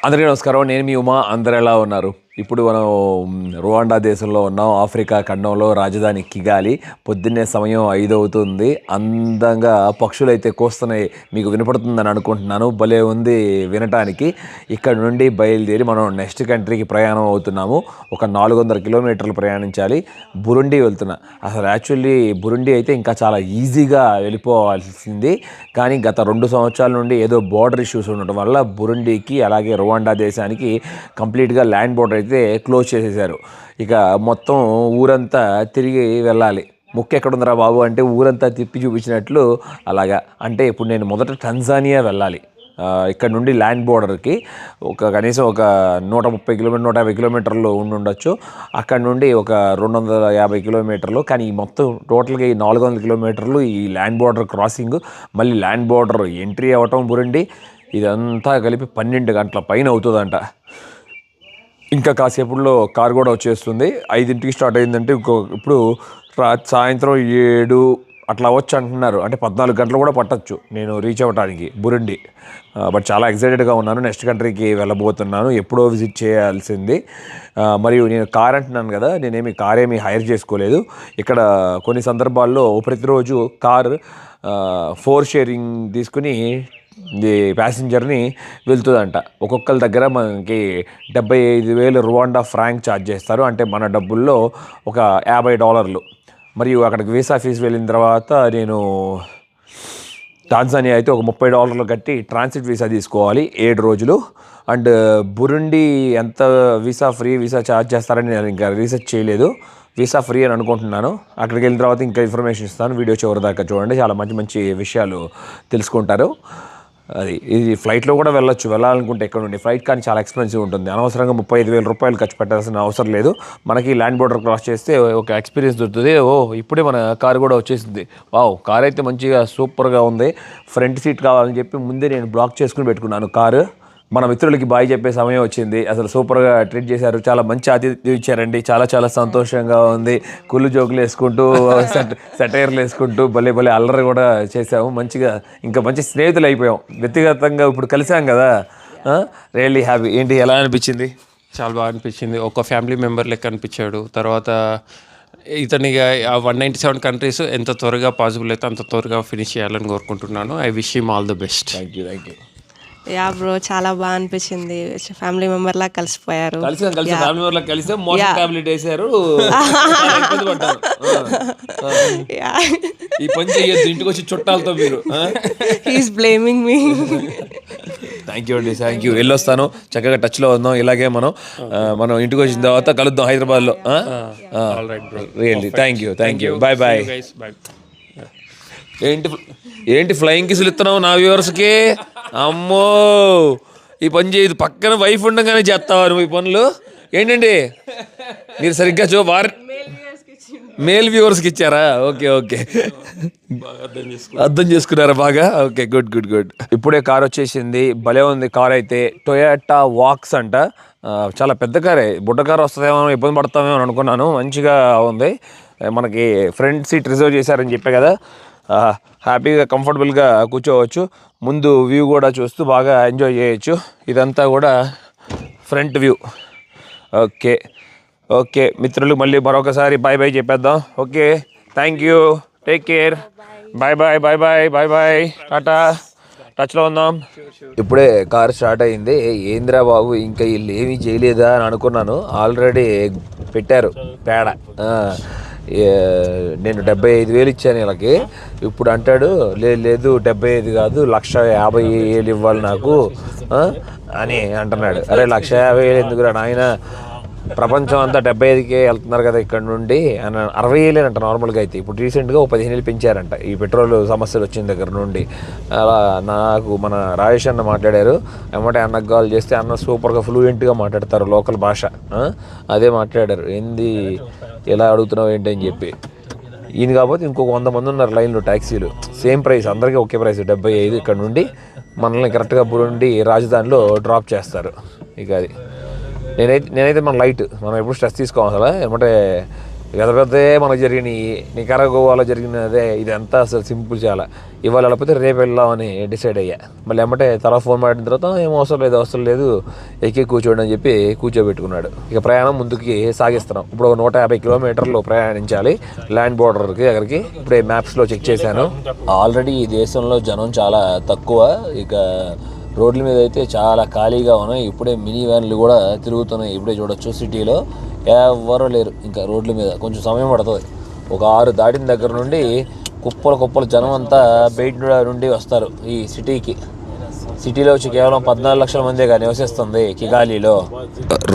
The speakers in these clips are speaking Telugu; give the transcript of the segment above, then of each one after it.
అందరికీ నమస్కారం. నేను మీ ఉమా. అందరు ఎలా ఉన్నారు? ఇప్పుడు మనం రువాండా దేశంలో ఉన్నాం. ఆఫ్రికా ఖండంలో రాజధాని కిగాలి. పొద్దున్నే సమయం 5 అవుతుంది. అందంగా పక్షులు అయితే కూస్తున్నాయి. మీకు వినపడుతుందని అనుకుంటున్నాను. భలే ఉంది వినటానికి. ఇక్కడ నుండి బయలుదేరి మనం నెక్స్ట్ కంట్రీకి ప్రయాణం అవుతున్నాము. ఒక 400 కిలోమీటర్లు ప్రయాణించాలి. బురుండి వెళ్తున్నా. అసలు యాక్చువల్లీ బురుండి అయితే ఇంకా చాలా ఈజీగా వెళ్ళిపోవాల్సింది. కానీ గత 2 సంవత్సరాల నుండి ఏదో బోర్డర్ ఇష్యూస్ ఉండటం వల్ల బురుండికి అలాగే రువాండా దేశానికి కంప్లీట్గా ల్యాండ్ బోర్డర్ అయితే క్లోజ్ చేసేసారు. ఇక మొత్తం ఊరంతా తిరిగి వెళ్ళాలి. ముక్కు ఎక్కడుందిరా బాబు అంటే ఊరంతా తిప్పి చూపించినట్లు అలాగా. అంటే ఇప్పుడు నేను మొదట టంజానియా వెళ్ళాలి. ఇక్కడ నుండి ల్యాండ్ బోర్డర్కి కనీసం ఒక 130 కిలోమీటర్ 150 కిలోమీటర్లు ఉండొచ్చు. అక్కడ నుండి ఒక 250 కిలోమీటర్లు. కానీ మొత్తం టోటల్గా ఈ 400 కిలోమీటర్లు ఈ ల్యాండ్ బోర్డర్ క్రాసింగ్, మళ్ళీ ల్యాండ్ బోర్డర్ ఎంట్రీ అవ్వటం బురుండి, ఇదంతా కలిపి 12 గంటల పైన అవుతుందంట. ఇంకా కాసేపుల్లో కార్ కూడా వచ్చేస్తుంది. 5ంటికి స్టార్ట్ అయిందంటే ఇప్పుడు సాయంత్రం 7 అట్లా వచ్చి అంటున్నారు. అంటే 14 గంటలు కూడా పట్టచ్చు నేను రీచ్ అవ్వడానికి బురుండి. బట్ చాలా ఎక్సైటెడ్గా ఉన్నాను. నెక్స్ట్ కంట్రీకి వెళ్ళబోతున్నాను. ఎప్పుడో విజిట్ చేయాల్సింది. మరియు నేను కార్ అంటున్నాను కదా, నేనేమి కార్ ఏమీ హైర్ చేసుకోలేదు. ఇక్కడ కొన్ని సందర్భాల్లో ప్రతిరోజు కార్ 4 షేరింగ్ తీసుకుని ప్యాసింజర్ని వెళ్తుందంట. ఒక్కొక్కరి దగ్గర మనకి 75,000 రువాండా ఫ్రాంక్ ఛార్జ్ చేస్తారు. అంటే మన డబ్బుల్లో ఒక $50. మరియు అక్కడికి వీసా ఫీజు వెళ్ళిన తర్వాత నేను టాంజానియా అయితే ఒక $30 కట్టి ట్రాన్సిట్ వీసా తీసుకోవాలి 7 రోజులు. అండ్ బురుండి ఎంత వీసా ఫ్రీ వీసా ఛార్జ్ చేస్తారని నేను ఇంకా రీసెర్చ్ చేయలేదు. వీసా ఫ్రీ అని అనుకుంటున్నాను. అక్కడికి వెళ్ళిన తర్వాత ఇంకా ఇన్ఫర్మేషన్ ఇస్తాను. వీడియో చివరి దాకా చూడండి. చాలా మంచి మంచి విషయాలు తెలుసుకుంటారు. ఇది ఫ్లైట్లో కూడా వెళ్ళాలనుకుంటే ఇక్కడ నుండి ఫ్లైట్ కానీ చాలా ఎక్స్పెన్సివ్ ఉంటుంది. అనవసరంగా 35,000 రూపాయలు ఖర్చు పెట్టాల్సిన అవసరం లేదు. మనకి ల్యాండ్ బోర్డర్ క్రాస్ చేస్తే ఒక ఎక్స్పీరియన్స్ దొరుకుతుంది. ఇప్పుడే మన కారు కూడా వచ్చేసింది. వావ్, కార్ అయితే మంచిగా సూపర్గా ఉంది. ఫ్రంట్ సీట్ కావాలని చెప్పి ముందే నేను బ్లాక్ చేసుకుని పెట్టుకున్నాను కారు. మన మిత్రులకి బాయ్ చెప్పే సమయం వచ్చింది. అసలు సూపర్గా ట్రీట్ చేశారు. చాలా మంచి ఆతిథ్యం ఇచ్చారండి. చాలా చాలా సంతోషంగా ఉంది. కుళ్ళు జోకులు వేసుకుంటూ సెటైర్లు వేసుకుంటూ భలే అల్లరి కూడా చేసాము. మంచిగా ఇంకా మంచి స్నేహితులు అయిపోయాం. వ్యక్తిగతంగా ఇప్పుడు కలిసాం కదా. Really happy. ఏంటి ఎలా అనిపించింది? చాలా బాగా అనిపించింది. ఒక ఫ్యామిలీ మెంబర్ లెక్క అనిపించాడు. తర్వాత ఇతనిగా 197 కంట్రీస్ ఎంత త్వరగా పాసిబుల్ అయితే అంత త్వరగా ఫినిష్ చేయాలని కోరుకుంటున్నాను. I wish him all the best. Thank you. Yeah bro, చాలా బాగా అనిపించింది. ఫ్యామిలీ మెంబర్ లా కలిసిపోయారు. ఫ్యామిలీ మెంబర్ లా కలిస్తే మోషన్ టాబ్లెట్ వేసారు. ఈ పని చేయొద్దు ఇంటికి వచ్చి చుట్టాలతో మీరు. He's blaming me. Thank you అండి. Thank you. వెళ్ళొస్తాను. చక్కగా టచ్లో ఉందాం. ఇలాగే మనం ఇంటికి వచ్చిన తర్వాత కలుద్దాం హైదరాబాద్లో. Really thank you. Bye bye. ఏంటి ఫ్లయింగ్ కిసులు ఇస్తున్నావు నా వ్యూవర్స్కి? అమ్మో, ఈ పని చేయదు. పక్కన వైఫ్ ఉండగానే చేస్తావా నువ్వు ఈ పనులు? ఏంటండి మీరు సరిగ్గా మేల్ వ్యూవర్స్కి ఇచ్చారా? ఓకే అర్థం చేసుకున్నారా బాగా? Okay, good. ఇప్పుడే కార్ వచ్చేసింది. భలే ఉంది కార్ అయితే. టొయోటా వాక్స్ అంట. చాలా పెద్ద కారే. బుడ్డ కారు వస్తుందేమో, ఇబ్బంది పడతామేమో అని అనుకున్నాను. మంచిగా ఉంది. మనకి ఫ్రంట్ సీట్ రిజర్వ్ చేశారని చెప్పే కదా. హ్యాపీగా కంఫర్టబుల్గా కూర్చోవచ్చు. ముందు వ్యూ కూడా చూస్తూ బాగా ఎంజాయ్ చేయొచ్చు. ఇదంతా కూడా ఫ్రంట్ వ్యూ. ఓకే మిత్రులు, మళ్ళీ మరొకసారి బాయ్ చెప్పేద్దాం. Okay, thank you. Take care. Bye. Tata. టచ్లో ఉందాం. ఇప్పుడే కార్ స్టార్ట్ అయింది. ఏంద్రా బాబు ఇంకా వీళ్ళు ఏమీ చేయలేదా అని అనుకున్నాను. ఆల్రెడీ పెట్టారు పేడ. నేను 75,000 ఇచ్చాను వీళ్ళకి. ఇప్పుడు అంటాడు లేదు 75 కాదు 150,000 ఇవ్వాలి నాకు అని అంటున్నాడు. అరే 150,000 ఎందుకురా నాయన, ప్రపంచం అంతా 75,000కే వెళ్తున్నారు కదా ఇక్కడ నుండి అని. 60,000 అంట నార్మల్గా అయితే. ఇప్పుడు రీసెంట్గా 15,000 పెంచారంట ఈ పెట్రోల్ సమస్యలు వచ్చిన దగ్గర నుండి. అలా నాకు మన రాజేష్ అన్న మాట్లాడారు. ఏమంటే అన్నకు కాల్ చేస్తే అన్న సూపర్గా ఫ్లూయెంట్గా మాట్లాడతారు లోకల్ భాష. అదే మాట్లాడారు. ఏంది ఎలా అడుగుతున్నావు ఏంటి అని చెప్పి. ఈయన కాకపోతే ఇంకొక 100 మంది ఉన్నారు లైన్లో టాక్సీలు. సేమ్ ప్రైస్, అందరికీ ఒకే ప్రైస్ 75. ఇక్కడ నుండి మనల్ని కరెక్ట్గా బురుండి రాజధానిలో డ్రాప్ చేస్తారు. ఇక అది నేనైతే మన లైట్, మనం ఎప్పుడు స్ట్రెస్ తీసుకోవాలి. ఏమంటే పెద్ద పెద్ద మనకు జరిగినాయి. నికరాగోవాలో జరిగినదే ఇదంతా అసలు సింపుల్. చాలా ఇవాళ వెళ్ళకపోతే రేపు వెళ్దామని డిసైడ్ అయ్యా. మళ్ళీ ఏమంటే తర్వాత ఫోన్ మాడిన తర్వాత ఏం అవసరం లేదు ఎక్కి కూర్చోండి అని చెప్పి కూర్చోబెట్టుకున్నాడు. ఇక ప్రయాణం ముందుకి సాగిస్తున్నాం. ఇప్పుడు ఒక 150 కిలోమీటర్లు ప్రయాణించాలి ల్యాండ్ బోర్డర్కి దగ్గరికి. ఇప్పుడే మ్యాప్స్లో చెక్ చేశాను. ఆల్రెడీ ఈ దేశంలో జనం చాలా తక్కువ. ఇక రోడ్ల మీద అయితే చాలా ఖాళీగా ఉన్నాయి. ఇప్పుడే మినీ వ్యాన్లు కూడా తిరుగుతున్నాయి. ఇప్పుడే చూడొచ్చు సిటీలో ఎవరూ లేరు ఇంకా రోడ్ల మీద. కొంచెం సమయం పడుతుంది. ఒక 6 దాటిన దగ్గర నుండి కుప్పలు జనం అంతా బయట నుండి వస్తారు ఈ సిటీలో వచ్చి కేవలం 14 లక్షల మందిగా నివసిస్తుంది కిగాలీలో.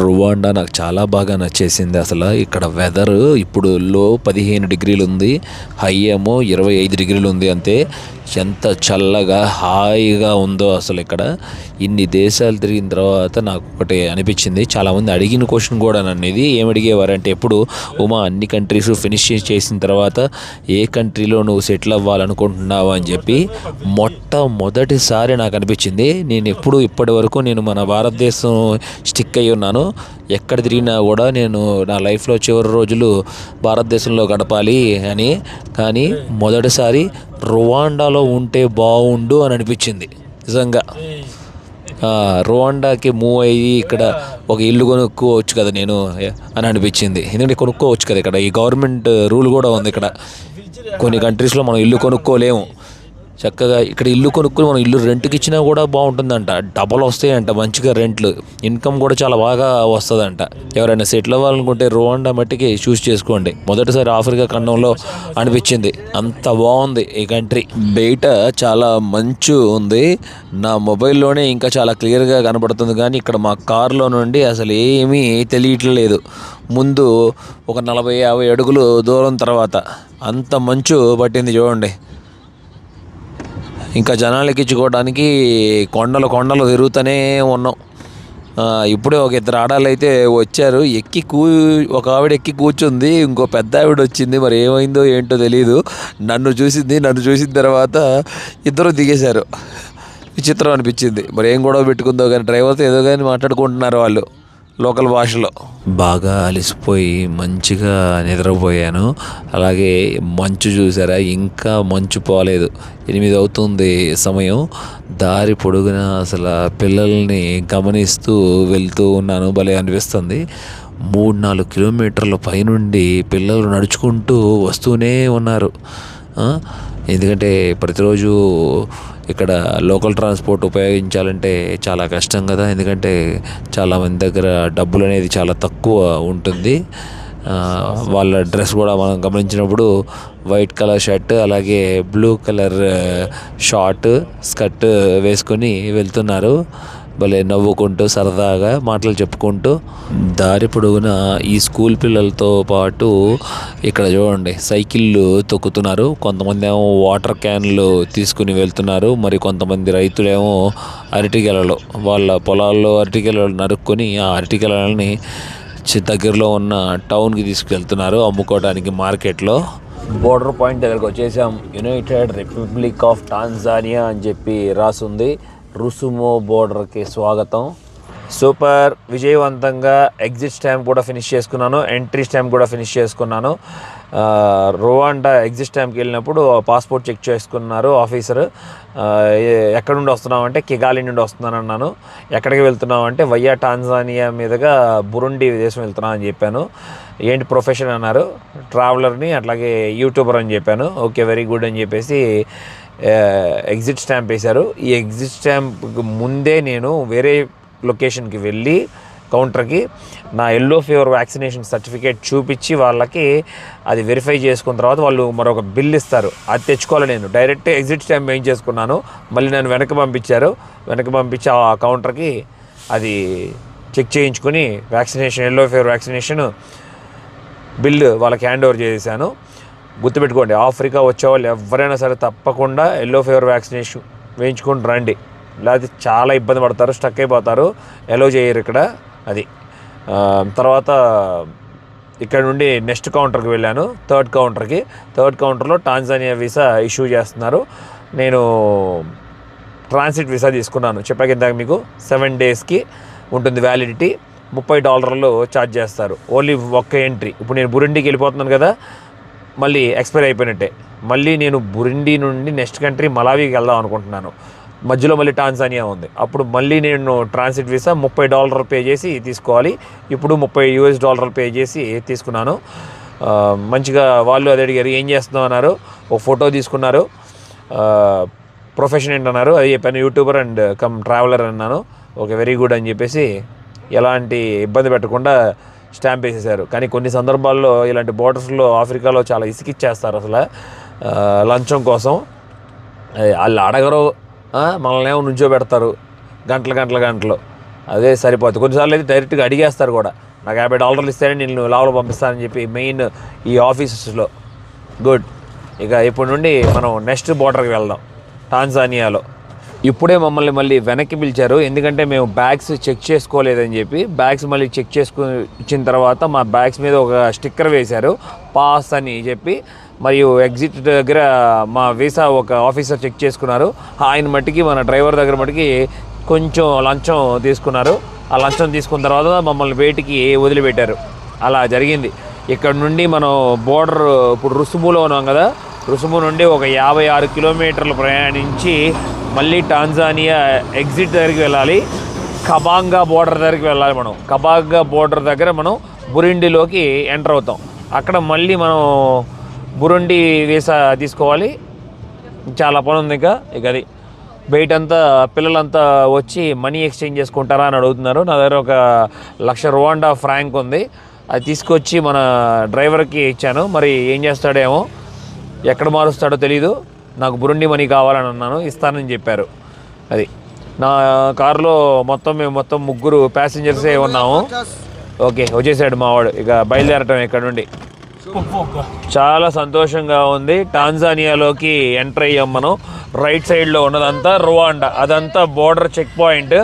రువాండా నాకు చాలా బాగా నచ్చేసింది. అసలు ఇక్కడ వెదర్ ఇప్పుడు లో 15 డిగ్రీలు ఉంది, హై ఏమో 25 డిగ్రీలు ఉంది. అంతే ఎంత చల్లగా హాయిగా ఉందో అసలు. ఇక్కడ ఇన్ని దేశాలు తిరిగిన తర్వాత నాకు ఒకటి అనిపించింది. చాలామంది అడిగిన క్వశ్చన్ కూడా నన్ను ఇది ఏమి అడిగేవారంటే, ఎప్పుడు ఉమా అన్ని కంట్రీస్ ఫినిష్ చేసిన తర్వాత ఏ కంట్రీలో నువ్వు సెటిల్ అవ్వాలనుకుంటున్నావు అని చెప్పి మొట్టమొదటిసారి నాకు అనిపించింది. నేను ఇప్పటి వరకు నేను మన భారతదేశం స్టిక్ అయి ఉన్నాను. ఎక్కడ తిరిగినా కూడా నేను నా లైఫ్లో చివరి రోజులు భారతదేశంలో గడపాలి అని. కానీ మొదటిసారి రువాండాలో ఉంటే బాగుండు అని అనిపించింది నిజంగా. రువాండాకి మూవ్ అయ్యి ఇక్కడ ఒక ఇల్లు కొనుక్కోవచ్చు కదా నేను అని అనిపించింది. ఎందుకంటే కొనుక్కోవచ్చు కదా, ఇక్కడ ఈ గవర్నమెంట్ రూల్ కూడా ఉంది. ఇక్కడ కొన్ని కంట్రీస్లో మనం ఇల్లు కొనుక్కోలేము. చక్కగా ఇక్కడ ఇల్లు కొనుక్కొని మనం ఇల్లు రెంట్కి ఇచ్చినా కూడా బాగుంటుందంట. డబల్ వస్తాయంట మంచిగా రెంట్లు. ఇన్కమ్ కూడా చాలా బాగా వస్తుందంట. ఎవరైనా సెటిల్ అవ్వాలనుకుంటే రువాండా మట్టికి చూస్ చేసుకోండి. మొదటిసారి ఆఫ్రికా ఖండంలో అనిపించింది. అంత బాగుంది ఈ కంట్రీ. బయట చాలా మంచు ఉంది. నా మొబైల్లోనే ఇంకా చాలా క్లియర్గా కనబడుతుంది. కానీ ఇక్కడ మా కార్లో నుండి అసలు ఏమీ తెలియట్లేదు. ముందు ఒక 40-50 అడుగులు దూరం తర్వాత అంత మంచు పట్టింది చూడండి. ఇంకా జనాలు ఎక్కించుకోవడానికి కొండలు తిరుగుతూనే ఉన్నాం. ఇప్పుడే ఒక 2 ఆడాలు అయితే వచ్చారు. ఒక ఆవిడ ఎక్కి కూర్చుంది. ఇంకో పెద్ద ఆవిడ వచ్చింది. మరి ఏమైందో ఏంటో తెలియదు. నన్ను చూసిన తర్వాత ఇద్దరు దిగేశారు. విచిత్రం అనిపించింది. మరి ఏం గొడవ పెట్టుకుందో కానీ డ్రైవర్తో ఏదో కానీ మాట్లాడుకుంటున్నారు వాళ్ళు లోకల్ భాషలో. బాగా అలసిపోయి మంచిగా నిద్రపోయాను. అలాగే మంచు చూసారా, ఇంకా మంచు పోలేదు. 8 అవుతుంది సమయం. దారి పొడుగున అసలు పిల్లల్ని గమనిస్తూ వెళ్తూ ఉన్నాను. భలే అనిపిస్తుంది. 3-4 కిలోమీటర్ల పైనుండి పిల్లలు నడుచుకుంటూ వస్తూనే ఉన్నారు. ఎందుకంటే ప్రతిరోజు ఇక్కడ లోకల్ ట్రాన్స్పోర్ట్ ఉపయోగించాలంటే చాలా కష్టం కదా. ఎందుకంటే చాలామంది దగ్గర డబ్బులు అనేది చాలా తక్కువ ఉంటుంది. వాళ్ళ డ్రెస్ కూడా మనం గమనించినప్పుడు వైట్ కలర్ షర్ట్ అలాగే బ్లూ కలర్ స్కర్ట్ వేసుకొని వెళ్తున్నారు. భలే నవ్వుకుంటూ సరదాగా మాటలు చెప్పుకుంటూ దారి పొడుగున ఈ స్కూల్ పిల్లలతో పాటు ఇక్కడ చూడండి సైకిళ్ళు తొక్కుతున్నారు. కొంతమంది ఏమో వాటర్ క్యాన్లు తీసుకుని వెళ్తున్నారు. మరి కొంతమంది రైతులేమో అరటిగెలలు వాళ్ళ పొలాల్లో అరటిగెలలు నరుక్కొని ఆ అరటిగెలని దగ్గరలో ఉన్న టౌన్కి తీసుకెళ్తున్నారు అమ్ముకోవడానికి మార్కెట్లో. బోర్డర్ పాయింట్ దగ్గరకు వచ్చేసాం. యునైటెడ్ రిపబ్లిక్ ఆఫ్ టాంజానియా అని చెప్పి రాసుంది. రుసుమో బోర్డర్కి స్వాగతం. సూపర్. విజయవంతంగా ఎగ్జిట్ స్టాంప్ కూడా ఫినిష్ చేసుకున్నాను. ఎంట్రీ స్టాంప్ కూడా ఫినిష్ చేసుకున్నాను. రువాండా ఎగ్జిట్ స్టాంప్కి వెళ్ళినప్పుడు పాస్పోర్ట్ చెక్ చేసుకున్నారు ఆఫీసర్. ఎక్కడి నుండి వస్తున్నావు అంటే కిగాలి నుండి వస్తున్నాను అన్నాను. ఎక్కడికి వెళ్తున్నావు అంటే వయ్యా టాంజానియా మీదుగా బురుండి దేశం వెళ్తున్నాను అని చెప్పాను. ఏంటి ప్రొఫెషన్ అన్నారు. ట్రావెలర్ని అట్లాగే యూట్యూబర్ అని చెప్పాను. ఓకే వెరీ గుడ్ అని చెప్పేసి ఎగ్జిట్ స్టాంప్ వేశారు. ఈ ఎగ్జిట్ స్టాంప్ ముందే నేను వేరే లొకేషన్కి వెళ్ళి కౌంటర్కి నా ఎల్లో ఫీవర్ వ్యాక్సినేషన్ సర్టిఫికేట్ చూపించి వాళ్ళకి అది వెరిఫై చేసుకున్న తర్వాత వాళ్ళు మరొక బిల్ ఇస్తారు. అది తెచ్చుకోవాలి. నేను డైరెక్ట్ ఎగ్జిట్ స్టాంప్ వేయించేసుకున్నాను. మళ్ళీ నన్ను వెనక్కి పంపించి ఆ కౌంటర్కి అది చెక్ చేయించుకొని ఎల్లో ఫీవర్ వ్యాక్సినేషన్ బిల్లు వాళ్ళకి హ్యాండ్ ఓవర్ చేశాను. గుర్తుపెట్టుకోండి, ఆఫ్రికా వచ్చేవాళ్ళు ఎవరైనా సరే తప్పకుండా ఎల్లో ఫీవర్ వ్యాక్సినేషన్ వేయించుకొని రండి. లేకపోతే చాలా ఇబ్బంది పడతారు, స్టక్ అయిపోతారు, ఎలో చేయరు ఇక్కడ. అది తర్వాత ఇక్కడ నుండి నెక్స్ట్ కౌంటర్కి వెళ్ళాను. థర్డ్ కౌంటర్లో టాంజానియా వీసా ఇష్యూ చేస్తున్నారు. నేను ట్రాన్సిట్ వీసా తీసుకున్నాను. చెప్పాక ఇందాక మీకు 7 డేస్కి ఉంటుంది వ్యాలిడిటీ. $30 ఛార్జ్ చేస్తారు ఓన్లీ ఒక్క ఎంట్రీ. ఇప్పుడు నేను బురుండికి వెళ్ళిపోతున్నాను కదా, మళ్ళీ ఎక్స్పైర్ అయిపోయినట్టే. మళ్ళీ నేను బురుండి నుండి నెక్స్ట్ కంట్రీ మలావీకి వెళ్దాం అనుకుంటున్నాను. మధ్యలో మళ్ళీ టాంజానియా ఉంది. అప్పుడు మళ్ళీ నేను ట్రాన్సిట్ వీసా $30 పే చేసి తీసుకోవాలి. ఇప్పుడు $30 పే చేసి తీసుకున్నాను. మంచిగా వాళ్ళు అది అడిగారు, ఏం చేస్తున్నావు అన్నారు. ఒక ఫోటో తీసుకున్నారు. ప్రొఫెషన్ ఏంటన్నారు, అది చెప్పాను, యూట్యూబర్ అండ్ కమ్ ట్రావెలర్ అన్నాను. ఓకే, వెరీ గుడ్ అని చెప్పేసి ఎలాంటి ఇబ్బంది పెట్టకుండా స్టాంప్ వేసేసారు. కానీ కొన్ని సందర్భాల్లో ఇలాంటి బోర్డర్స్లో ఆఫ్రికాలో చాలా ఇసుకిచ్చేస్తారు అసలు లంచం కోసం. వాళ్ళు అడగరు, మనల్ని ఏమో నుంచోబెడతారు గంటలు. అదే సరిపోతుంది. కొన్నిసార్లు అయితే డైరెక్ట్గా అడిగేస్తారు కూడా, నాకు $50 ఇస్తేనే నేను లోపల పంపిస్తానని చెప్పి మెయిన్ ఈ ఆఫీసెస్లో. గుడ్. ఇక ఇప్పటి నుండి మనం నెక్స్ట్ బోర్డర్కి వెళ్దాం, టాంజానియాలో. ఇప్పుడే మమ్మల్ని మళ్ళీ వెనక్కి పిలిచారు, ఎందుకంటే మేము బ్యాగ్స్ చెక్ చేసుకోలేదని చెప్పి. బ్యాగ్స్ మళ్ళీ చెక్ ఇచ్చిన తర్వాత మా బ్యాగ్స్ మీద ఒక స్టిక్కర్ వేశారు, పాస్ అని చెప్పి. మరియు ఎగ్జిట్ దగ్గర మా వీసా ఒక ఆఫీసర్ చెక్ చేసుకున్నారు. ఆయన మట్టికి మన డ్రైవర్ దగ్గర మట్టికి కొంచెం లంచం తీసుకున్నారు. ఆ లంచం తీసుకున్న తర్వాత మమ్మల్ని బయటికి వదిలిపెట్టారు. అలా జరిగింది. ఇక్కడ నుండి మనం బోర్డర్ ఇప్పుడు రుసుములో ఉన్నాం కదా, రుసుము నుండి ఒక 56 కిలోమీటర్లు ప్రయాణించి మళ్ళీ టాంజానియా ఎగ్జిట్ దగ్గరికి వెళ్ళాలి. కబాంగా బోర్డర్ దగ్గరికి వెళ్ళాలి. మనం కబాంగా బోర్డర్ దగ్గర మనం బురుండిలోకి ఎంటర్ అవుతాం. అక్కడ మళ్ళీ మనం బురుండి వీసా తీసుకోవాలి. చాలా పని ఉంది ఇక అది. బయటంతా పిల్లలంతా వచ్చి మనీ ఎక్స్చేంజ్ చేసుకుంటారా అని అడుగుతున్నారు. నా దగ్గర ఒక $1,00,000 రువాండా ఫ్రాంక్ ఉంది. అది తీసుకొచ్చి మన డ్రైవర్కి ఇచ్చాను. మరి ఏం చేస్తాడేమో, ఎక్కడ మారుస్తాడో తెలీదు. నాకు బురుండి మనీ కావాలని అన్నాను, ఇస్తానని చెప్పారు. అది నా కారులో మేము మొత్తం 3 ప్యాసింజర్సే ఉన్నాము. ఓకే, వచ్చేసాడు మావాడు. ఇక బయలుదేరటం ఇక్కడ నుండి. చాలా సంతోషంగా ఉంది. టాంజానియాలోకి ఎంటర్ అయ్యాం మనం. రైట్ సైడ్లో ఉన్నదంతా రువాండా, అదంతా బోర్డర్ చెక్ పాయింట్.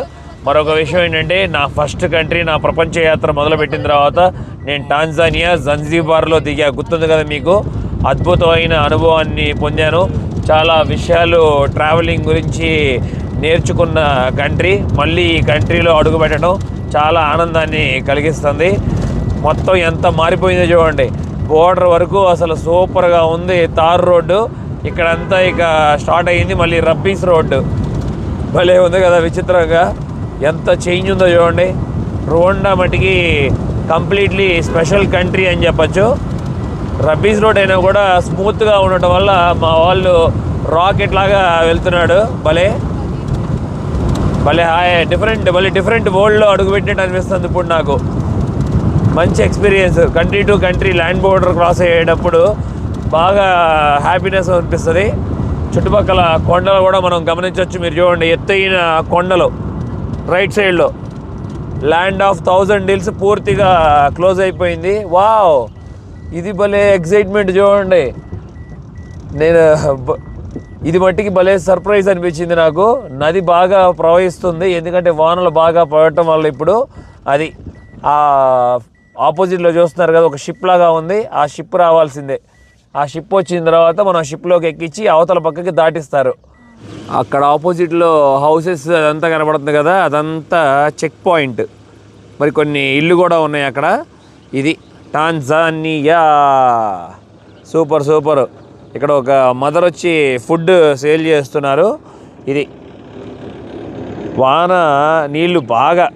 మరొక విషయం ఏంటంటే, నా ఫస్ట్ కంట్రీ, నా ప్రపంచ యాత్ర మొదలుపెట్టిన తర్వాత నేను టాంజానియా జంజిబార్లో దిగా, గుర్తుంది కదా మీకు. అద్భుతమైన అనుభవాన్ని పొందాను. చాలా విషయాలు ట్రావెలింగ్ గురించి నేర్చుకున్న కంట్రీ. మళ్ళీ ఈ కంట్రీలో అడుగుపెట్టడం చాలా ఆనందాన్ని కలిగిస్తుంది. మొత్తం ఎంత మారిపోయిందో చూడండి. బోర్డర్ వరకు అసలు సూపర్గా ఉంది. తార్ రోడ్డు ఇక్కడంతా ఇక స్టార్ట్ అయ్యింది. మళ్ళీ రబ్బీస్ రోడ్డు భలే ఉంది కదా, విచిత్రంగా ఎంత చేంజ్ ఉందో చూడండి. రువాండా మటుకి కంప్లీట్లీ స్పెషల్ కంట్రీ అని చెప్పచ్చు. రబ్బీస్ రోడ్ అయినా కూడా స్మూత్గా ఉండటం వల్ల మా వాళ్ళు రాకెట్ లాగా వెళ్తున్నాడు. భలే డిఫరెంట్ వరల్డ్లో అడుగుపెట్టినట్టు అనిపిస్తుంది ఇప్పుడు నాకు. మంచి experience. Country to country land border cross అయ్యేటప్పుడు బాగా హ్యాపీనెస్ అనిపిస్తుంది. చుట్టుపక్కల కొండలు కూడా మనం గమనించవచ్చు. మీరు చూడండి, ఎత్తైన కొండలు. రైట్ సైడ్లో ల్యాండ్ ఆఫ్ 1000 hills పూర్తిగా క్లోజ్ అయిపోయింది. వావ్, ఇది భలే ఎక్సైట్మెంట్ చూడండి. ఇది మట్టికి భలే సర్ప్రైజ్ అనిపించింది నాకు. నది బాగా ప్రవహిస్తుంది, ఎందుకంటే వానలు బాగా పడటం వల్ల. ఇప్పుడు అది ఆపోజిట్లో చూస్తున్నారు కదా, ఒక షిప్ లాగా ఉంది. ఆ షిప్ రావాల్సిందే. ఆ షిప్ వచ్చిన తర్వాత మనం ఆ షిప్లోకి ఎక్కించి అవతల పక్కకి దాటిస్తారు. అక్కడ ఆపోజిట్లో హౌసెస్ అదంతా కనబడుతుంది కదా, అదంతా చెక్ పాయింట్. మరి కొన్ని ఇల్లు కూడా ఉన్నాయి అక్కడ. ఇది టాంజానియా. సూపర్. ఇక్కడ ఒక మదర్ వచ్చి ఫుడ్ సేల్ చేస్తున్నారు. ఇది వాన నీళ్ళు బాగా,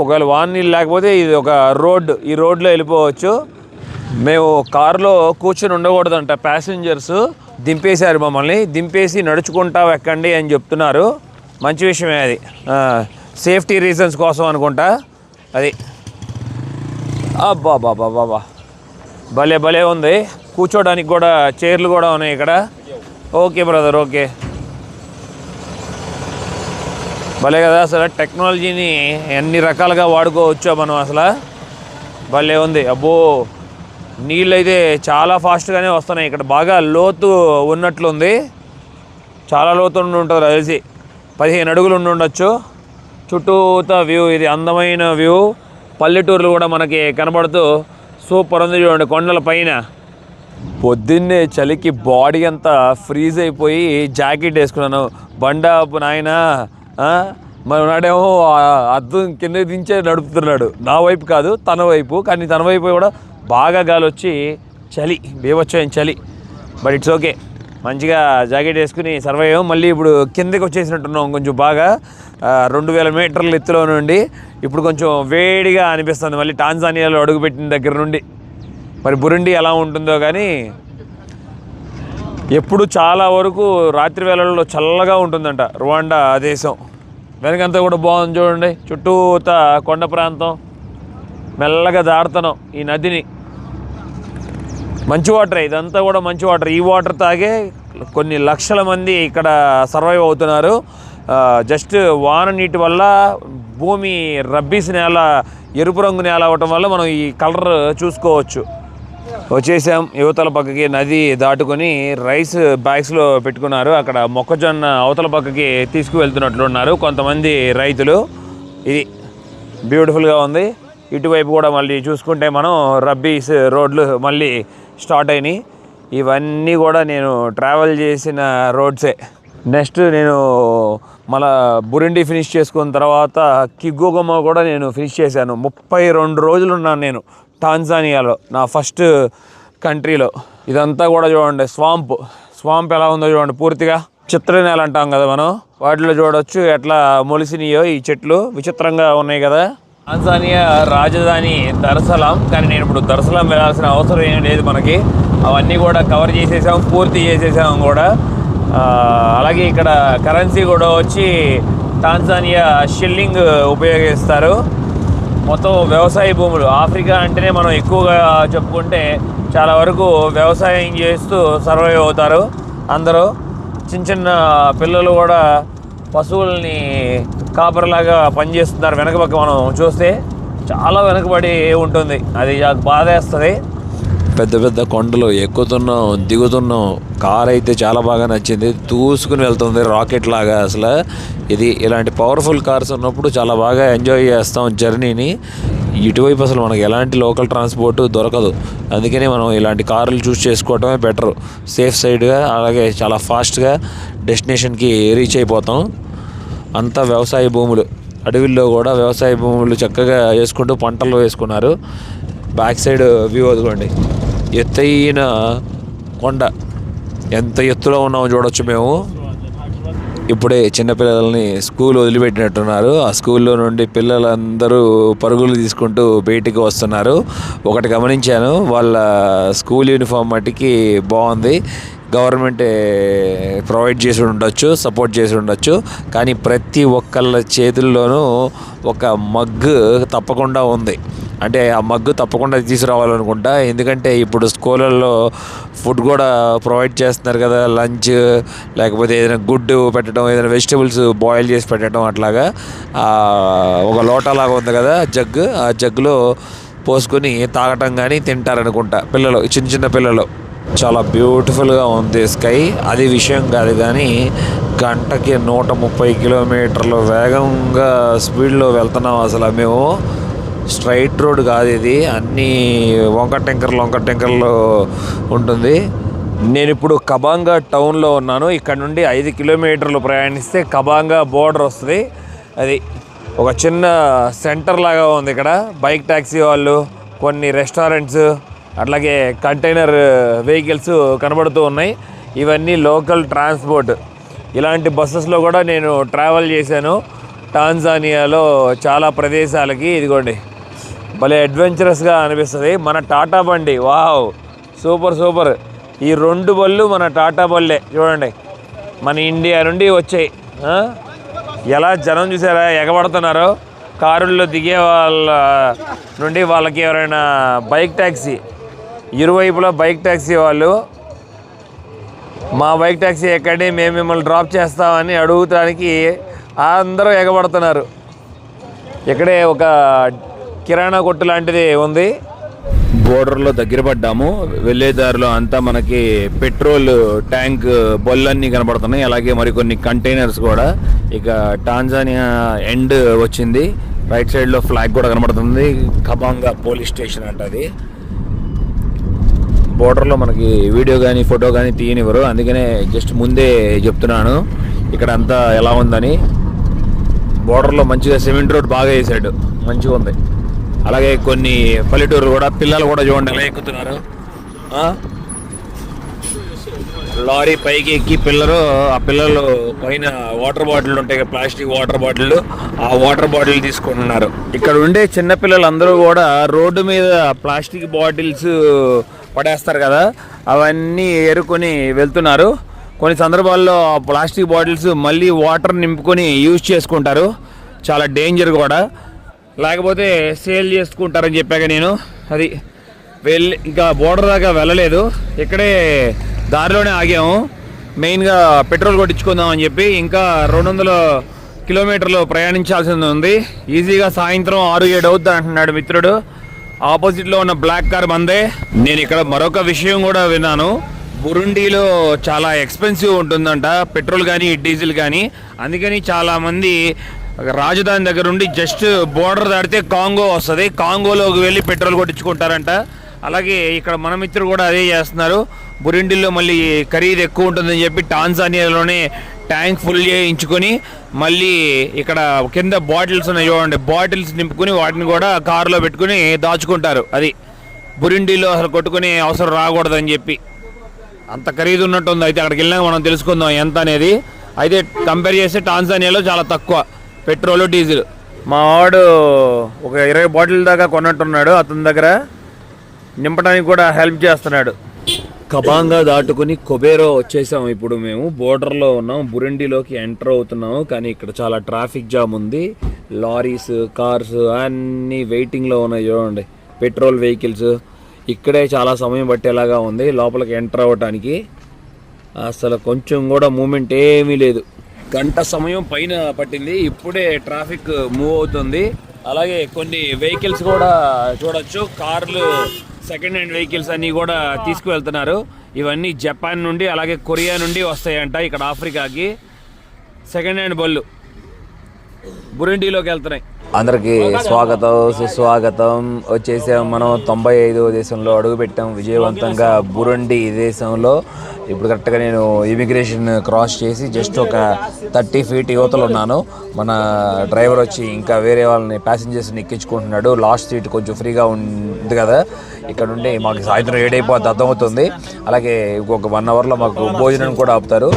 ఒకవేళ వాన నీళ్ళు లేకపోతే ఇది ఒక రోడ్డు, ఈ రోడ్లో వెళ్ళిపోవచ్చు. మేము కారులో కూర్చొని ఉండకూడదంట. ప్యాసింజర్స్ దింపేశారు మమ్మల్ని. దింపేసి నడుచుకుంటా ఎక్కండి అని చెప్తున్నారు. మంచి విషయమే అది. సేఫ్టీ రీజన్స్ కోసం అనుకుంటా అది. అబ్బా భలే ఉంది. కూర్చోడానికి కూడా చైర్లు కూడా ఉన్నాయి ఇక్కడ. Okay brother, okay. భలే కదా, అసలు టెక్నాలజీని ఎన్ని రకాలుగా వాడుకోవచ్చో మనం అసలు. భలే ఉంది. అబ్బో, నీళ్ళు అయితే చాలా ఫాస్ట్గానే వస్తున్నాయి. ఇక్కడ బాగా లోతు ఉన్నట్లుంది. చాలా లోతు ఉంటుంది తెలిసి 15 అడుగులు ఉండొచ్చు. చుట్టూతా వ్యూ, ఇది అందమైన వ్యూ. పల్లెటూర్లు కూడా మనకి కనబడుతూ సూపర్ ఉంది చూడండి కొండల పైన. పొద్దున్నే చలికి బాడీ అంతా ఫ్రీజ్ అయిపోయి జాకెట్ వేసుకున్నాను. బండాపు నాయన, మనవాడేమో అద్దం కింద దించే నడుపుతున్నాడు, నా వైపు కాదు తన వైపు. కానీ తన వైపు కూడా బాగా గాలి వచ్చి చలి, బీభత్సమైన చలి. బట్ ఇట్స్ ఓకే, మంచిగా జాకెట్ వేసుకుని సర్వైవ్ అయ్యాం. మళ్ళీ ఇప్పుడు కిందకి వచ్చేసినట్టున్నాం కొంచెం బాగా, 2000 మీటర్ల ఎత్తులో నుండి. ఇప్పుడు కొంచెం వేడిగా అనిపిస్తుంది మళ్ళీ టాంజానియాలో అడుగుపెట్టిన దగ్గర నుండి. మరి బురుండి ఎలా ఉంటుందో కానీ ఎప్పుడు చాలా వరకు రాత్రి వేళల్లో చల్లగా ఉంటుందంట రువాండా దేశం. వెనకంతా కూడా బాగుంది చూడండి, చుట్టూతా కొండ ప్రాంతం, మెల్లగా దాడుతున్నాం ఈ నదిని. మంచి వాటర్, ఇదంతా కూడా మంచి వాటర్. ఈ వాటర్ తాగే కొన్ని లక్షల మంది ఇక్కడ సర్వైవ్ అవుతున్నారు. జస్ట్ వాన నీటి వల్ల భూమి రబ్బీస్ నేల, ఎరుపు రంగు నేల అవ్వటం వల్ల మనం ఈ కలర్ చూసుకోవచ్చు. వచ్చేసాం యువతల పక్కకి, నది దాటుకొని రైస్ బ్యాగ్స్లో పెట్టుకున్నారు. అక్కడ మొక్కజొన్న అవతల పక్కకి తీసుకువెళ్తున్నట్లున్నారు కొంతమంది రైతులు. ఇది బ్యూటిఫుల్గా ఉంది. ఇటువైపు కూడా మళ్ళీ చూసుకుంటే మనం రబ్బీస్ రోడ్లు మళ్ళీ స్టార్ట్ అయినాయి. ఇవన్నీ కూడా నేను ట్రావెల్ చేసిన రోడ్సే. నెక్స్ట్ నేను మళ్ళా బురుండి ఫినిష్ చేసుకున్న తర్వాత కిగోగమా కూడా నేను ఫినిష్ చేశాను. 32 రోజులు ఉన్నాను నేను టాంజానియాలో, నా ఫస్ట్ కంట్రీలో. ఇదంతా కూడా చూడండి స్వాంప్ ఎలా ఉందో చూడండి, పూర్తిగా చిత్రనేల అంటాం కదా మనం, వాటిలో చూడవచ్చు ఎట్లా మొలిసినాయో ఈ చెట్లు. విచిత్రంగా ఉన్నాయి కదా. టాంజానియా రాజధాని దర్సలాం, కానీ నేను ఇప్పుడు దర్సలాం వెళ్ళాల్సిన అవసరం ఏం లేదు మనకి. అవన్నీ కూడా కవర్ చేసేసాం, పూర్తి చేసేసాం కూడా. అలాగే ఇక్కడ కరెన్సీ కూడా వచ్చి టాంజానియా షిల్లింగ్ ఉపయోగిస్తారు. మొత్తం వ్యవసాయ భూములు, ఆఫ్రికా అంటేనే మనం ఎక్కువగా చెప్పుకుంటే చాలా వరకు వ్యవసాయం చేస్తూ సర్వైవ్ అవుతారు అందరూ. చిన్న చిన్న పిల్లలు కూడా పశువుల్ని కాపరిలాగా పనిచేస్తున్నారు. వెనక పక్క మనం చూస్తే చాలా వెనకబడి ఉంటుంది, అది బాధేస్తుంది. పెద్ద పెద్ద కొండలు ఎక్కుతున్నాం, దిగుతున్నాం. కార్ అయితే చాలా బాగా నచ్చింది, దూసుకుని వెళ్తుంది రాకెట్ లాగా. అసలు ఇది ఇలాంటి పవర్ఫుల్ కార్స్ ఉన్నప్పుడు చాలా బాగా ఎంజాయ్ చేస్తాం జర్నీని. ఇటువైపు అసలు మనకి ఎలాంటి లోకల్ ట్రాన్స్పోర్ట్ దొరకదు, అందుకని మనం ఇలాంటి కార్లు చూస్ చేసుకోవటమే బెటర్. సేఫ్ సైడ్గా, అలాగే చాలా ఫాస్ట్గా డెస్టినేషన్కి రీచ్ అయిపోతాం. అంతా వ్యవసాయ భూములు, అడవిల్లో కూడా వ్యవసాయ భూములు చక్కగా వేసుకుంటూ పంటలు వేసుకున్నారు. బ్యాక్ సైడ్ వ్యూ అదిగోండి, ఎత్తైన కొండ, ఎంత ఎత్తులో ఉన్నామో చూడొచ్చు మేము. ఇప్పుడే చిన్నపిల్లల్ని స్కూల్ వదిలిపెట్టినట్టున్నారు. ఆ స్కూల్లో నుండి పిల్లలందరూ పరుగులు తీసుకుంటూ బయటికి వస్తున్నారు. ఒకటి గమనించాను, వాళ్ళ స్కూల్ యూనిఫామ్ మట్టికి బాగుంది. గవర్నమెంట్ ప్రొవైడ్ చేసి ఉండొచ్చు, సపోర్ట్ చేసి ఉండొచ్చు. కానీ ప్రతి ఒక్కళ్ళ చేతుల్లోనూ ఒక మగ్గు తప్పకుండా ఉంది. అంటే ఆ మగ్గు తప్పకుండా తీసుకురావాలనుకుంటా, ఎందుకంటే ఇప్పుడు స్కూళ్ళల్లో ఫుడ్ కూడా ప్రొవైడ్ చేస్తున్నారు కదా, లంచ్ లేకపోతే ఏదైనా గుడ్డు పెట్టడం, ఏదైనా వెజిటబుల్స్ బాయిల్ చేసి పెట్టడం, అట్లాగా ఒక లోటాలాగా ఉంది కదా జగ్గు, ఆ జగ్గులో పోసుకొని తాగటం కానీ తింటారనుకుంటా పిల్లలు, చిన్న చిన్న పిల్లలు. చాలా బ్యూటిఫుల్గా ఉంది స్కై. అది విషయం కాదు, కానీ గంటకి 130 కిలోమీటర్లు వేగంగా స్పీడ్లో వెళ్తున్నాం. అసలు మేము స్ట్రైట్ రోడ్ కాదు ఇది, అన్నీ వంకర టెంకర్లు ఉంటుంది. నేను ఇప్పుడు కబాంగా టౌన్లో ఉన్నాను. ఇక్కడ నుండి 5 కిలోమీటర్లు ప్రయాణిస్తే కబాంగా బోర్డర్ వస్తుంది. అది ఒక చిన్న సెంటర్ లాగా ఉంది. ఇక్కడ బైక్ ట్యాక్సీ వాళ్ళు, కొన్ని రెస్టారెంట్స్, అట్లాగే కంటైనర్ వెహికల్స్ కనబడుతూ ఉన్నాయి. ఇవన్నీ లోకల్ ట్రాన్స్పోర్ట్. ఇలాంటి బస్సెస్లో కూడా నేను ట్రావెల్ చేశాను టాంజానియాలో చాలా ప్రదేశాలకి. ఇదిగోండి, భలే అడ్వెంచరస్గా అనిపిస్తుంది. మన టాటా బండి, వావ్ సూపర్. ఈ 2 బళ్ళు మన టాటా బళ్ళే చూడండి, మన ఇండియా నుండి వచ్చాయి. ఎలా జనం చూసారా ఎగబడుతున్నారు. కారుల్లో దిగే వాళ్ళ నుండి వాళ్ళకి ఎవరైనా బైక్ ట్యాక్సీ, ఇరువైపులా బైక్ ట్యాక్సీ వాళ్ళు, మా బైక్ ట్యాక్సీ ఎక్కడి, మేము మిమ్మల్ని డ్రాప్ చేస్తామని అడుగుతానికి అందరూ ఎగబడుతున్నారు. ఇక్కడే ఒక కిరాణా కొట్టు లాంటిది ఉంది. బోర్డర్లో దగ్గర పడ్డాము. వెళ్ళేదారిలో అంతా మనకి పెట్రోల్ ట్యాంక్ బొల్లన్నీ కనబడుతున్నాయి, అలాగే మరికొన్ని కంటైనర్స్ కూడా. ఇక టాంజానియా ఎండ్ వచ్చింది. రైట్ సైడ్లో ఫ్లాగ్ కూడా కనబడుతుంది, కబాంగా పోలీస్ స్టేషన్ అంట. అది బోర్డర్లో మనకి వీడియో కానీ ఫోటో కానీ తీయనివ్వరు, అందుకనే జస్ట్ ముందే చెప్తున్నాను ఇక్కడ అంతా ఎలా ఉందని. బోర్డర్లో మంచిగా సిమెంట్ రోడ్ బాగా వేసాడు, మంచిగా ఉంది. అలాగే కొన్ని పల్లెటూరు కూడా పిల్లలు కూడా చూడండి ఎలా ఎక్కుతున్నారు. లారీ పైకి ఎక్కి ఆ పిల్లలు పైన వాటర్ బాటిల్ ఉంటాయి, ప్లాస్టిక్ వాటర్ బాటిల్, ఆ వాటర్ బాటిల్ తీసుకుంటున్నారు. ఇక్కడ ఉండే చిన్న పిల్లలందరూ కూడా రోడ్డు మీద ప్లాస్టిక్ బాటిల్స్ పడేస్తారు కదా, అవన్నీ ఏరుకొని వెళ్తున్నారు. కొన్ని సందర్భాల్లో ఆ ప్లాస్టిక్ బాటిల్స్ మళ్ళీ వాటర్ నింపుకొని యూజ్ చేసుకుంటారు, చాలా డేంజర్ కూడా. లేకపోతే సేల్ చేసుకుంటారని చెప్పాక నేను అది ఇంకా బోర్డర్ దాకా వెళ్ళలేదు, ఇక్కడే దారిలోనే ఆగాము. మెయిన్గా పెట్రోల్ కొట్టించుకుందాం అని చెప్పి. ఇంకా 200 కిలోమీటర్లు ప్రయాణించాల్సింది ఉంది. ఈజీగా సాయంత్రం 6-7 అవుద్ది అంటున్నాడు మిత్రుడు. ఆపోజిట్లో ఉన్న బ్లాక్ కార్ మందే. నేను ఇక్కడ మరొక విషయం కూడా విన్నాను, బురుండీలో చాలా ఎక్స్పెన్సివ్ ఉంటుందంట పెట్రోల్ కానీ డీజిల్ కానీ. అందుకని చాలామంది రాజధాని దగ్గర నుండి జస్ట్ బోర్డర్ దాటితే కాంగో వస్తుంది, కాంగోలోకి వెళ్ళి పెట్రోల్ కొట్టించుకుంటారంట. అలాగే ఇక్కడ మన మిత్రులు కూడా అదే చేస్తున్నారు. బురుండీలో మళ్ళీ ఖరీదు ఎక్కువ ఉంటుందని చెప్పి టాంజానియాలోనే ట్యాంక్ ఫుల్ చేయించుకొని మళ్ళీ ఇక్కడ కింద బాటిల్స్ ఉన్నాయి చూడండి, బాటిల్స్ నింపుకొని వాటిని కూడా కారులో పెట్టుకుని దాచుకుంటారు. అది బురుండీలో అసలు కొట్టుకునే అవసరం రాకూడదని చెప్పి అంత ఖరీదు ఉన్నట్టుంది. అయితే అక్కడికి వెళ్ళినాక మనం తెలుసుకుందాం ఎంత అనేది. అయితే కంపేర్ చేస్తే టాంజానియాలో చాలా తక్కువ పెట్రోల్ డీజిల్. మా వాడు ఒక 20 బాటిల్ దాకా కొన్నట్టున్నాడు, అతని దగ్గర నింపడానికి కూడా హెల్ప్ చేస్తున్నాడు. కబాంగా దాటుకుని కొబేరో వచ్చేసాము. ఇప్పుడు మేము బోర్డర్లో ఉన్నాం, బురుండీలోకి ఎంటర్ అవుతున్నాము. కానీ ఇక్కడ చాలా ట్రాఫిక్ జామ్ ఉంది, లారీస్ కార్స్ అన్నీ వెయిటింగ్లో ఉన్నాయి చూడండి, పెట్రోల్ వెహికల్స్. ఇక్కడే చాలా సమయం పట్టేలాగా ఉంది లోపలికి ఎంటర్ అవ్వటానికి. అసలు కొంచెం కూడా మూమెంట్ ఏమీ లేదు, గంట సమయం పైన పట్టింది. ఇప్పుడే ట్రాఫిక్ మూవ్ అవుతుంది. అలాగే కొన్ని వెహికల్స్ కూడా చూడొచ్చు, కార్లు, సెకండ్ హ్యాండ్ వెహికల్స్ అన్నీ కూడా తీసుకువెళ్తున్నారు. ఇవన్నీ జపాన్ నుండి అలాగే కొరియా నుండి వస్తాయంట ఇక్కడ ఆఫ్రికాకి. సెకండ్ హ్యాండ్ బళ్ళు బురుండీలోకి వెళ్తున్నాయి. అందరికీ స్వాగతం సుస్వాగతం. వచ్చేసాం మనం 95వ దేశంలో అడుగుపెట్టాం విజయవంతంగా, బురుండి దేశంలో. ఇప్పుడు కరెక్ట్గా నేను ఇమిగ్రేషన్ క్రాస్ చేసి జస్ట్ ఒక 30 ఫీట్ యువతలు ఉన్నాను. మన డ్రైవర్ వచ్చి ఇంకా వేరే వాళ్ళని ప్యాసింజర్స్ని ఎక్కించుకుంటున్నాడు. లాస్ట్ సీట్ కొంచెం ఫ్రీగా ఉంది కదా, ఇక్కడ నుండి మాకు సాయంత్రం 7 అయిపోద్ది అర్థమవుతుంది. అలాగే ఇంకొక 1 అవర్లో మాకు భోజనం కూడా ఆపుతారు.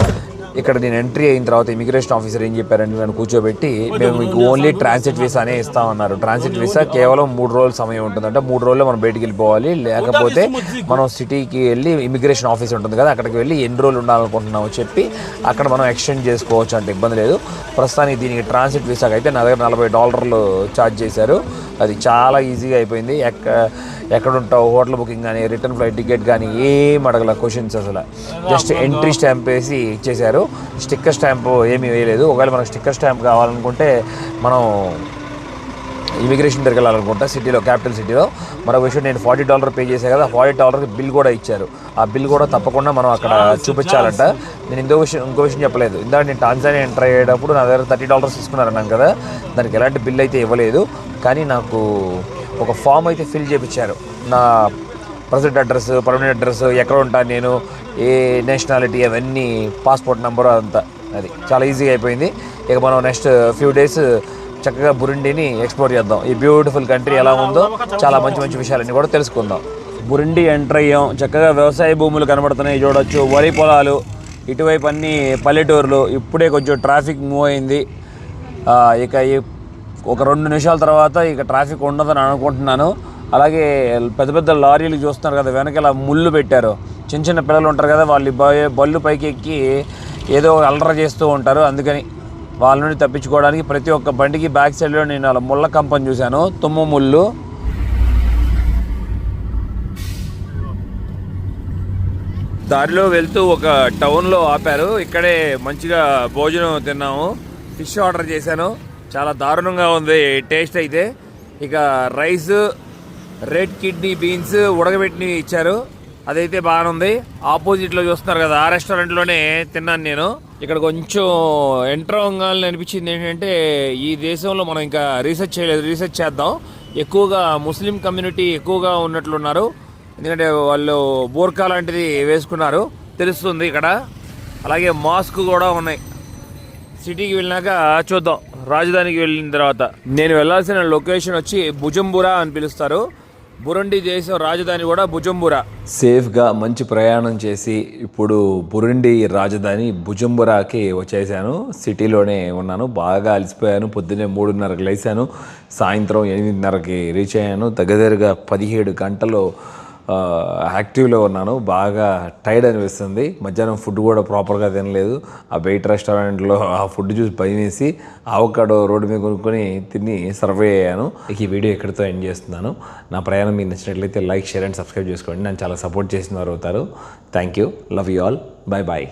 ఇక్కడ నేను ఎంట్రీ అయిన తర్వాత ఇమిగ్రేషన్ ఆఫీసర్ ఏం చెప్పారంటే నన్ను కూర్చోబెట్టి, మేము మీకు ఓన్లీ ట్రాన్సిట్ వీసానే ఇస్తామన్నారు. ట్రాన్సిట్ వీసా కేవలం 3 రోజుల సమయం ఉంటుందంటే 3 రోజుల్లో మనం బయటికి వెళ్ళిపోవాలి. లేకపోతే మనం సిటీకి వెళ్ళి ఇమిగ్రేషన్ ఆఫీస్ ఉంటుంది కదా, అక్కడికి వెళ్ళి ఎన్ని రోజులు ఉండాలనుకుంటున్నామో చెప్పి అక్కడ మనం ఎక్స్టెండ్ చేసుకోవచ్చు అంటే ఇబ్బంది లేదు. ప్రస్తుతానికి దీనికి ట్రాన్సిట్ వీసాకి అయితే నా దగ్గర $40 ఛార్జ్ చేశారు. అది చాలా ఈజీగా అయిపోయింది. ఎక్కడ ఉంటావు, హోటల్ బుకింగ్ కానీ రిటర్న్ ఫ్లైట్ టికెట్ కానీ ఏం అడగల క్వశ్చన్స్. అసలు జస్ట్ ఎంట్రీ స్టాంప్ వేసి ఇచ్చేశారు, స్టిక్కర్ స్టాంప్ ఏమీ వేయలేదు. ఒకవేళ మనకు స్టిక్కర్ స్టాంప్ కావాలనుకుంటే మనం ఇమిగ్రేషన్ దగ్గరికి వెళ్ళాలనుకుంటా సిటీలో, క్యాపిటల్ సిటీలో. మరొక విషయం, నేను $40 పే చేశాను కదా, $40 బిల్ కూడా ఇచ్చారు. ఆ బిల్ కూడా తప్పకుండా మనం అక్కడ చూపించాలంట. నేను ఇంకో విషయం చెప్పలేదు. ఇందాక నేను టాంజానియా ఎంటర్ అయ్యేటప్పుడు నా దగ్గర $30 తీసుకున్నారన్నాను కదా, దానికి ఎలాంటి బిల్ అయితే ఇవ్వలేదు. కానీ నాకు ఒక ఫామ్ అయితే ఫిల్ చేయించారు, నా ప్రజెంట్ అడ్రస్, పర్మనెంట్ అడ్రస్, ఎక్కడ ఉంటాను నేను, ఏ నేషనాలిటీ, అవన్నీ, పాస్పోర్ట్ నెంబరు, అదంతా. అది చాలా ఈజీగా అయిపోయింది. ఇక మనం నెక్స్ట్ ఫ్యూ డేస్ చక్కగా బురుండిని ఎక్స్ప్లోర్ చేద్దాం. ఈ బ్యూటిఫుల్ కంట్రీ ఎలా ఉందో చాలా మంచి మంచి విషయాలన్నీ కూడా తెలుసుకుందాం. బురుండి ఎంటర్ అయ్యాం. చక్కగా వ్యవసాయ భూములు కనబడుతున్నాయి చూడొచ్చు, వరి పొలాలు, ఇటువైపు అన్ని పల్లెటూరులు. ఇప్పుడే కొంచెం ట్రాఫిక్ మూవ్ అయింది. ఇక ఒక 2 నిమిషాల తర్వాత ఇక ట్రాఫిక్ ఉండదని అనుకుంటున్నాను. అలాగే పెద్ద పెద్ద లారీలు చూస్తున్నారు కదా, వెనకాల ముళ్ళు పెట్టారు. చిన్న చిన్న పిల్లలు ఉంటారు కదా, వాళ్ళు బళ్ళు పైకి ఎక్కి ఏదో అల్లరి చేస్తూ ఉంటారు. అందుకని వాళ్ళ నుండి తప్పించుకోవడానికి ప్రతి ఒక్క బండికి బ్యాక్ సైడ్లో నేను అలా ముళ్ళ కంపని చూశాను, తుమ్ము ముళ్ళు. దారిలో వెళ్తూ ఒక టౌన్లో ఆపారు, ఇక్కడే మంచిగా భోజనం తిన్నాము. ఫిష్ ఆర్డర్ చేశాను, చాలా దారుణంగా ఉంది టేస్ట్ అయితే. ఇక రైస్, రెడ్ కిడ్నీ బీన్స్ ఉడకబెట్టి ఇచ్చారు, అదైతే బాగానే ఉంది. ఆపోజిట్లో చూస్తున్నారు కదా, ఆ రెస్టారెంట్లోనే తిన్నాను నేను. ఇక్కడ కొంచెం ఎంటర్ అవ్వాలని అనిపించింది ఏంటంటే, ఈ దేశంలో మనం ఇంకా రీసెర్చ్ చేయలేదు, రీసెర్చ్ చేద్దాం. ఎక్కువగా ముస్లిం కమ్యూనిటీ ఎక్కువగా ఉన్నట్లున్నారు, ఎందుకంటే వాళ్ళు బోర్కా లాంటిది వేసుకున్నారు తెలుస్తుంది ఇక్కడ. అలాగే మాస్క్ కూడా ఉన్నాయి. సిటీకి వెళ్ళినాక చూద్దాం రాజధానికి వెళ్ళిన తర్వాత. నేను వెళ్ళాల్సిన లొకేషన్ వచ్చి బుజంబురా అని పిలుస్తారు. బురుండి దేశం రాజధాని కూడా బుజంబురా. సేఫ్గా మంచి ప్రయాణం చేసి ఇప్పుడు బురుండి రాజధాని బుజంబురాకి వచ్చేసాను. సిటీలోనే ఉన్నాను. బాగా అలసిపోయాను. పొద్దున్నే 3:30కి లేచాను. సాయంత్రం 8:30కి రీచ్ అయ్యాను. దగ్గరగా 17 గంటలు యాక్టివ్లో ఉన్నాను. బాగా టైర్డ్ అనిపిస్తుంది. మధ్యాహ్నం ఫుడ్ కూడా ప్రాపర్గా తినలేదు. ఆ బయట రెస్టారెంట్లో ఆ ఫుడ్ చూసి భయం వేసి ఆవకాడో రోడ్డు మీద కొనుక్కొని తిని సర్వే అయ్యాను. ఈ వీడియో ఎక్కడితో ఎండ్ చేస్తున్నాను. నా ప్రయాణం మీకు నచ్చినట్లయితే లైక్, షేర్ అండ్ సబ్స్క్రైబ్ చేసుకోండి. నన్ను చాలా సపోర్ట్ చేసిన వారు అవుతారు. Thank you. Love you all. Bye bye.